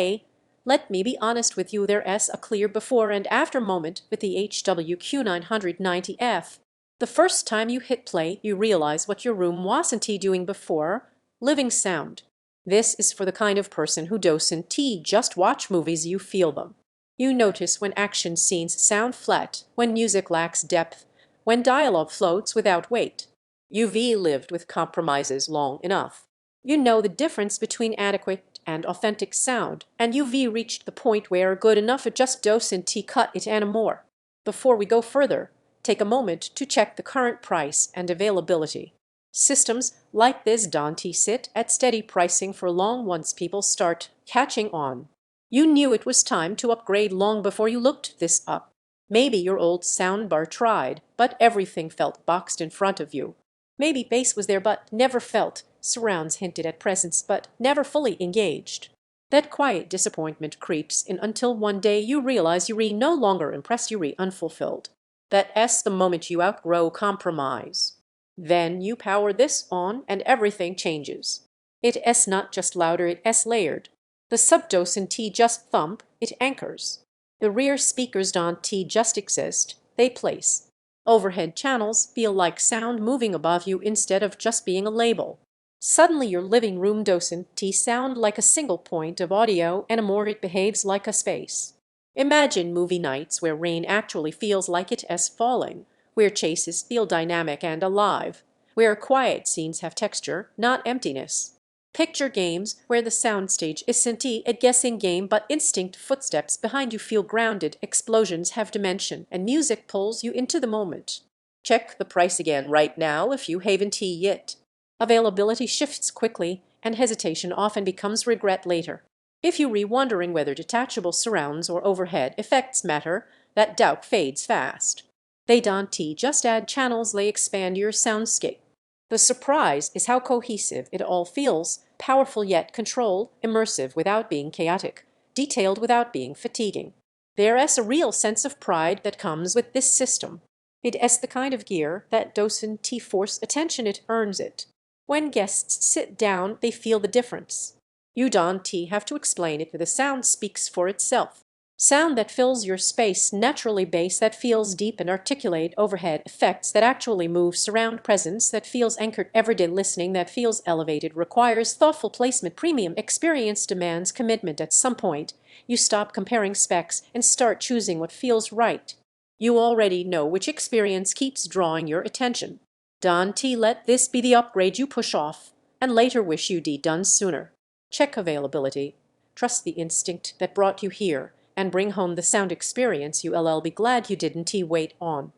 play, let me be honest with you, there's a clear before and after moment with the HW-Q990F. The first time you hit play, you realize what your room wasn't doing before: living sound. This is for the kind of person who doesn't just watch movies, you feel them. You notice when action scenes sound flat, when music lacks depth, when dialogue floats without weight. You've lived with compromises long enough. You know the difference between adequate and authentic sound, and you've reached the point where good enough it just doesn't cut it anymore. Before we go further, take a moment to check the current price and availability. Systems like this don't sit at steady pricing for long once people start catching on. You knew it was time to upgrade long before you looked this up. Maybe your old soundbar tried, but everything felt boxed in front of you. Maybe bass was there but never felt, surrounds hinted at presence but never fully engaged. That quiet disappointment creeps in until one day you realize you no longer impress, you unfulfilled. That's the moment you outgrow compromise. Then you power this on and everything changes. It's not just louder, it's layered. The sub doesn't just thump, it anchors. The rear speakers don't just exist, they place. Overhead channels feel like sound moving above you instead of just being a label. Suddenly your living room doesn't sound like a single point of audio anymore, it behaves like a space. Imagine movie nights where rain actually feels like it's falling, where chases feel dynamic and alive, where quiet scenes have texture, not emptiness. Picture games where the soundstage isn't a guessing game but instinct, footsteps behind you feel grounded, explosions have dimension, and music pulls you into the moment. Check the price again right now if you haven't yet. Availability shifts quickly, and hesitation often becomes regret later. If you're wondering whether detachable surrounds or overhead effects matter, that doubt fades fast. They don't just add channels, they expand your soundscape. The surprise is how cohesive it all feels, powerful yet controlled, immersive without being chaotic, detailed without being fatiguing. There's a real sense of pride that comes with this system. It's the kind of gear that doesn't force attention, it earns it. When guests sit down, they feel the difference. You don't have to explain it, the sound speaks for itself. Sound that fills your space naturally, bass that feels deep and articulate, overhead effects that actually move, surround presence that feels anchored, everyday listening that feels elevated, requires thoughtful placement, premium experience demands commitment. At some point, you stop comparing specs and start choosing what feels right. You already know which experience keeps drawing your attention. Don't let this be the upgrade you push off and later wish you'd done sooner. Check availability. Trust the instinct that brought you here, and bring home the sound experience you'll be glad you didn't wait on.